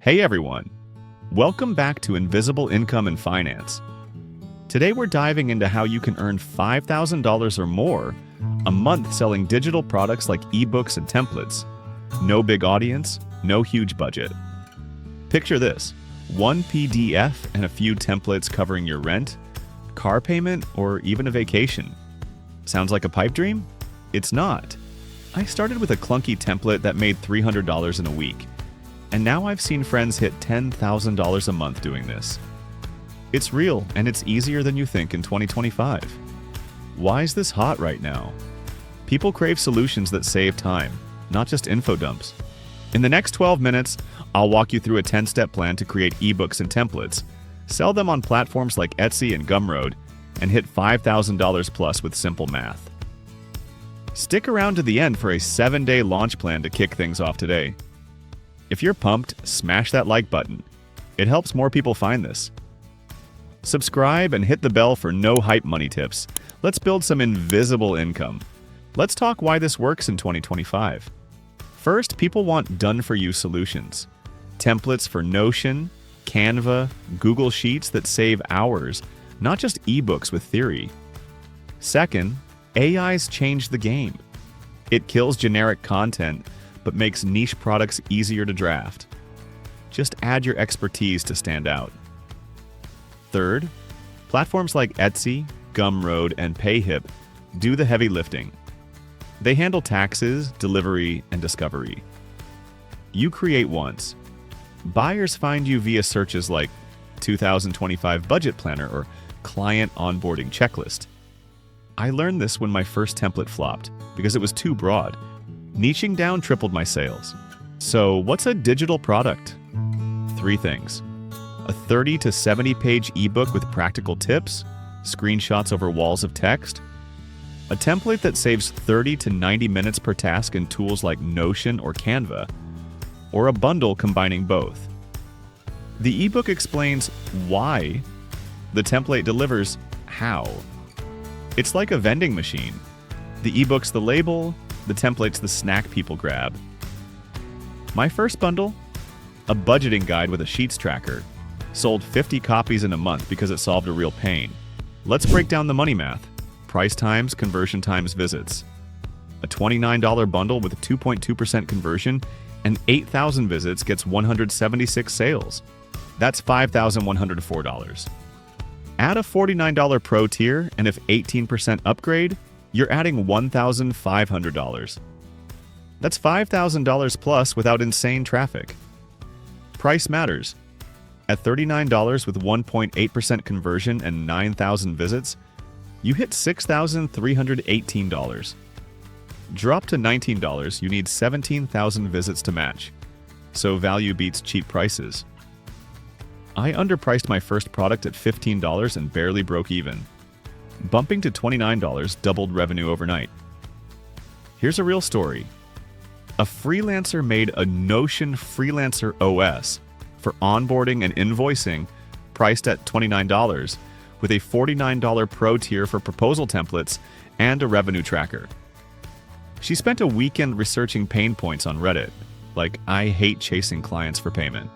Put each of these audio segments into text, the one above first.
Hey everyone! Welcome back to Invisible Income and Finance. Today we're diving into how you can earn $5,000 or more a month selling digital products like ebooks and templates. No big audience, no huge budget. Picture this: one PDF and a few templates covering your rent, car payment, or even a vacation. Sounds like a pipe dream? It's not. I started with a clunky template that made $300 in a week, and now I've seen friends hit $10,000 a month doing this. It's real, and it's easier than you think in 2025. Why is this hot right now? People crave solutions that save time, not just info dumps. In the next 12 minutes, I'll walk you through a 10-step plan to create ebooks and templates, sell them on platforms like Etsy and Gumroad, and hit $5,000 plus with simple math. Stick around to the end for a 7-day launch plan to kick things off today. If you're pumped, smash that like button. It helps more people find this. Subscribe and hit the bell for no hype money tips. Let's build some invisible income. Let's talk why this works in 2025. First, people want done-for-you solutions. Templates for Notion, Canva, Google Sheets that save hours, not just ebooks with theory. Second, AI's changed the game. It kills generic content, but makes niche products easier to draft. Just add your expertise to stand out. Third, platforms like Etsy, Gumroad, and Payhip do the heavy lifting. They handle taxes, delivery, and discovery. You create once. Buyers find you via searches like 2025 budget planner or client onboarding checklist. I learned this when my first template flopped because it was too broad. Niching down tripled my sales. So what's a digital product? 3 things. A 30 to 70 page ebook with practical tips, screenshots over walls of text, a template that saves 30 to 90 minutes per task in tools like Notion or Canva, or a bundle combining both. The ebook explains why, the template delivers how. It's like a vending machine. The ebook's the label, the template's the snack people grab. My first bundle? A budgeting guide with a sheets tracker. Sold 50 copies in a month because it solved a real pain. Let's break down the money math. Price times, conversion times, visits. A $29 bundle with a 2.2% conversion and 8,000 visits gets 176 sales. That's $5,104. Add a $49 Pro tier, and if 18% upgrade, you're adding $1,500. That's $5,000 plus without insane traffic. Price matters. At $39 with 1.8% conversion and 9,000 visits, you hit $6,318. Drop to $19, you need 17,000 visits to match. So value beats cheap prices. I underpriced my first product at $15 and barely broke even. Bumping to $29 doubled revenue overnight. Here's a real story. A freelancer made a Notion Freelancer OS for onboarding and invoicing priced at $29 with a $49 Pro tier for proposal templates and a revenue tracker. She spent a weekend researching pain points on Reddit, like I hate chasing clients for payment.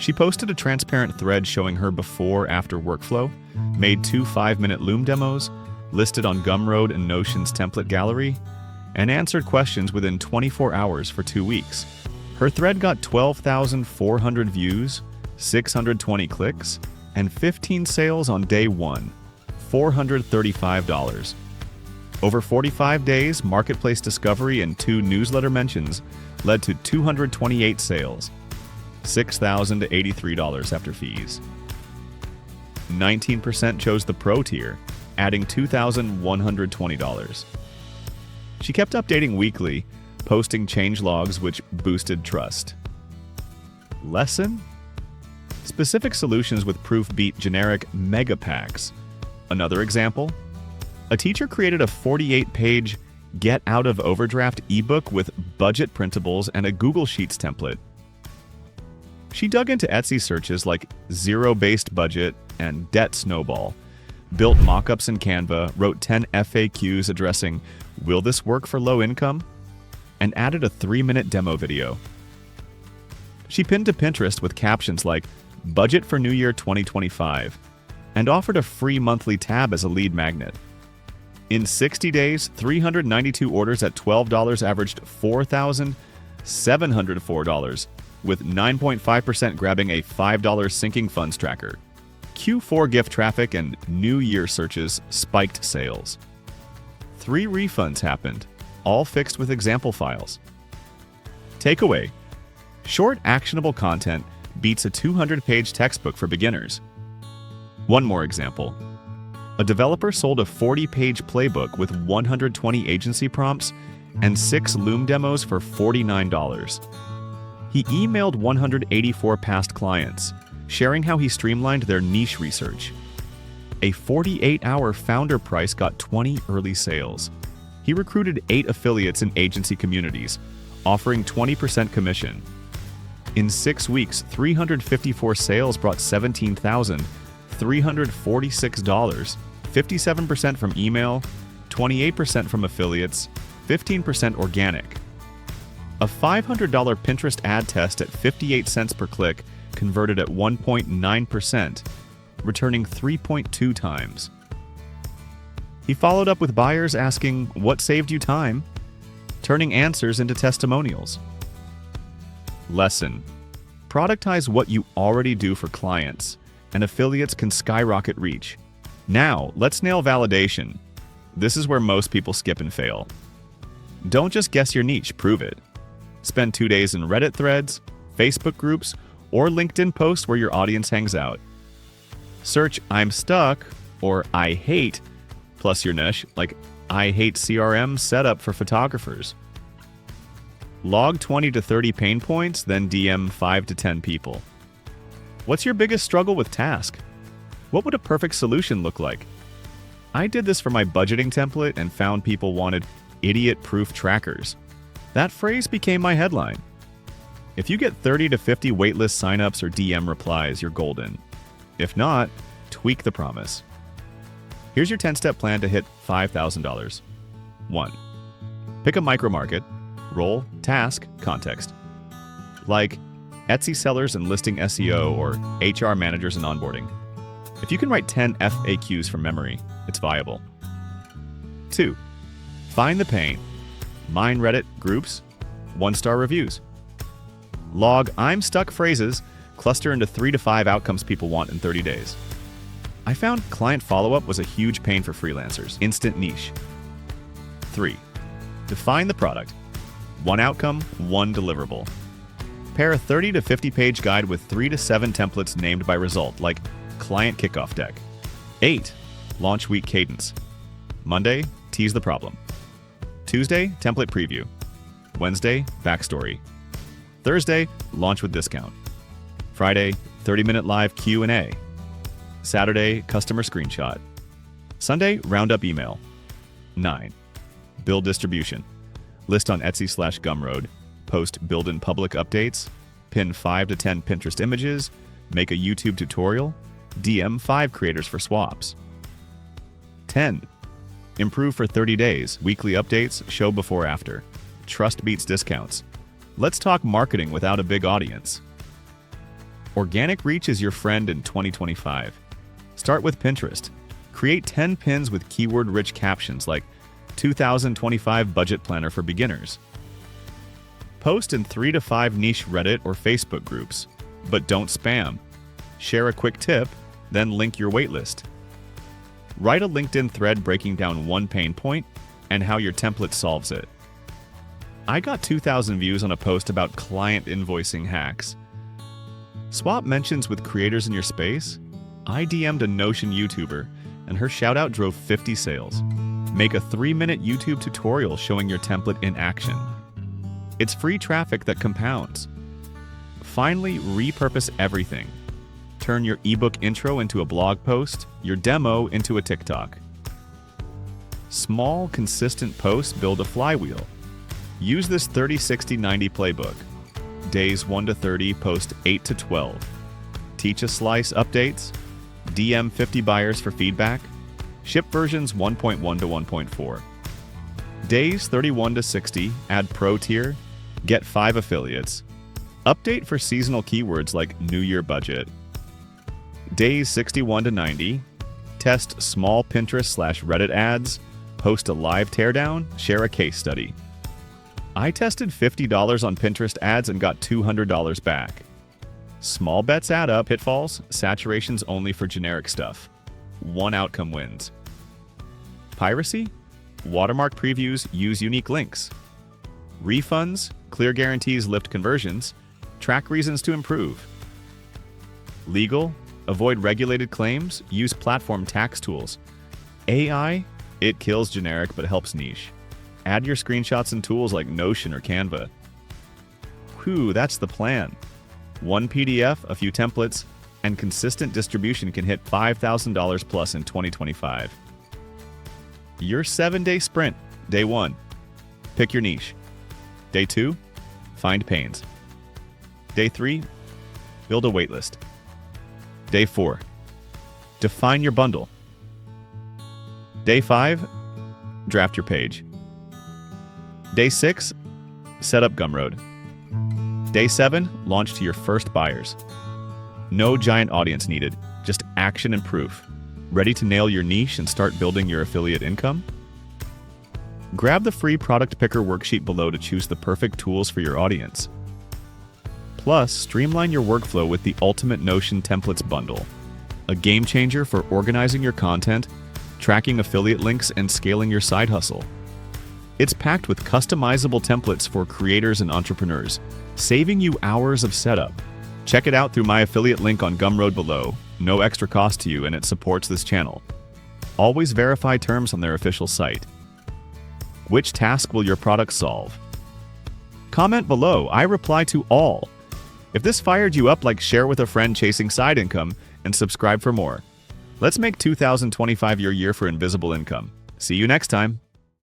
She posted a transparent thread showing her before-after workflow, made 2 5-minute Loom demos, listed on Gumroad and Notion's template gallery, and answered questions within 24 hours for 2 weeks. Her thread got 12,400 views, 620 clicks, and 15 sales on day 1, $435. Over 45 days, marketplace discovery and 2 newsletter mentions led to 228 sales, $6,083 after fees. 19% chose the Pro tier, adding $2,120. She kept updating weekly, posting changelogs which boosted trust. Lesson? Specific solutions with proof beat generic mega packs. Another example? A teacher created a 48-page Get Out of Overdraft ebook with budget printables and a Google Sheets template. She dug into Etsy searches like zero-based budget and debt snowball, built mockups in Canva, wrote 10 FAQs addressing will this work for low income, and added a 3-minute demo video. She pinned to Pinterest with captions like, "Budget for New Year 2025," and offered a free monthly tab as a lead magnet. In 60 days, 392 orders at $12 averaged $4,704, with 9.5% grabbing a $5 sinking funds tracker. Q4 gift traffic and New Year searches spiked sales. 3 refunds happened, all fixed with example files. Takeaway: short, actionable content beats a 200-page textbook for beginners. One more example. A developer sold a 40-page playbook with 120 agency prompts and 6 Loom demos for $49. He emailed 184 past clients, sharing how he streamlined their niche research. A 48-hour founder price got 20 early sales. He recruited 8 affiliates in agency communities, offering 20% commission. In 6 weeks, 354 sales brought $17,346, 57% from email, 28% from affiliates, 15% organic. A $500 Pinterest ad test at 58 cents per click converted at 1.9%, returning 3.2 times. He followed up with buyers asking, "What saved you time?" turning answers into testimonials. Lesson: productize what you already do for clients, and affiliates can skyrocket reach. Now, let's nail validation. This is where most people skip and fail. Don't just guess your niche, prove it. Spend 2 days in Reddit threads, Facebook groups, or LinkedIn posts where your audience hangs out. Search "I'm stuck" or "I hate" plus your niche, like "I hate CRM setup for photographers." Log 20 to 30 pain points, then DM 5 to 10 people. What's your biggest struggle with task? What would a perfect solution look like? I did this for my budgeting template and found people wanted idiot-proof trackers. That phrase became my headline. If you get 30 to 50 waitlist signups or DM replies, you're golden. If not, tweak the promise. Here's your 10-step plan to hit $5,000. 1. Pick a micro-market, role, task, context. Like Etsy sellers and listing SEO or HR managers and onboarding. If you can write 10 FAQs from memory, it's viable. 2. Find the pain. Mine Reddit groups, 1-star reviews. Log "I'm stuck" phrases, cluster into 3 to 5 outcomes people want in 30 days. I found client follow-up was a huge pain for freelancers. Instant niche. 3. Define the product. 1 outcome, 1 deliverable. Pair a 30 to 50 page guide with 3 to 7 templates named by result, like client kickoff deck. 8. Launch week cadence. Monday, tease the problem. Tuesday, template preview. Wednesday, backstory. Thursday, launch with discount. Friday, 30-minute live Q&A. Saturday, customer screenshot. Sunday, roundup email. 9. Build distribution. List on Etsy/Gumroad. Post build in public updates. Pin 5 to 10 Pinterest images. Make a YouTube tutorial. DM 5 creators for swaps. 10. Improve for 30 days. Weekly updates, show before after. Trust beats discounts. Let's talk marketing without a big audience. Organic reach is your friend in 2025. Start with Pinterest. Create 10 pins with keyword-rich captions like 2025 budget planner for beginners. Post in 3 to 5 niche Reddit or Facebook groups, but don't spam. Share a quick tip, then link your waitlist. Write a LinkedIn thread breaking down 1 pain point and how your template solves it. I got 2,000 views on a post about client invoicing hacks. Swap mentions with creators in your space. I DM'd a Notion YouTuber, and her shoutout drove 50 sales. Make a 3-minute YouTube tutorial showing your template in action. It's free traffic that compounds. Finally, repurpose everything. Turn your ebook intro into a blog post, your demo into a TikTok. Small, consistent posts build a flywheel. Use this 30-60-90 playbook. Days 1 to 30, post 8 to 12. Teach a slice updates. DM 50 buyers for feedback. Ship versions 1.1 to 1.4. Days 31 to 60, add pro tier. Get 5 affiliates. Update for seasonal keywords like New Year budget. Days 61 to 90. Test small Pinterest/Reddit ads. Post a live teardown. Share a case study. I tested $50 on Pinterest ads and got $200 back. Small bets add up. Pitfalls. Saturation's only for generic stuff. One outcome wins. Piracy. Watermark previews use unique links. Refunds. Clear guarantees lift conversions. Track reasons to improve. Legal. Avoid regulated claims. Use platform tax tools. AI. It kills generic but helps niche. Add your screenshots and tools like Notion or Canva. Whew, that's the plan. One PDF, a few templates, and consistent distribution can hit $5,000 plus in 2025. Your 7-day sprint. Day 1. Pick your niche. Day 2. Find pains. Day 3. Build a waitlist. Day 4. Define your bundle. Day 5. Draft your page. Day 6. Set up Gumroad. Day 7. Launch to your first buyers. No giant audience needed, just action and proof. Ready to nail your niche and start building your affiliate income? Grab the free product picker worksheet below to choose the perfect tools for your audience. Plus, streamline your workflow with the Ultimate Notion Templates Bundle, a game changer for organizing your content, tracking affiliate links, and scaling your side hustle. It's packed with customizable templates for creators and entrepreneurs, saving you hours of setup. Check it out through my affiliate link on Gumroad below. No extra cost to you, and it supports this channel. Always verify terms on their official site. Which task will your product solve? Comment below. I reply to all. If this fired you up, share with a friend chasing side income, and subscribe for more. Let's make 2025 your year for invisible income. See you next time.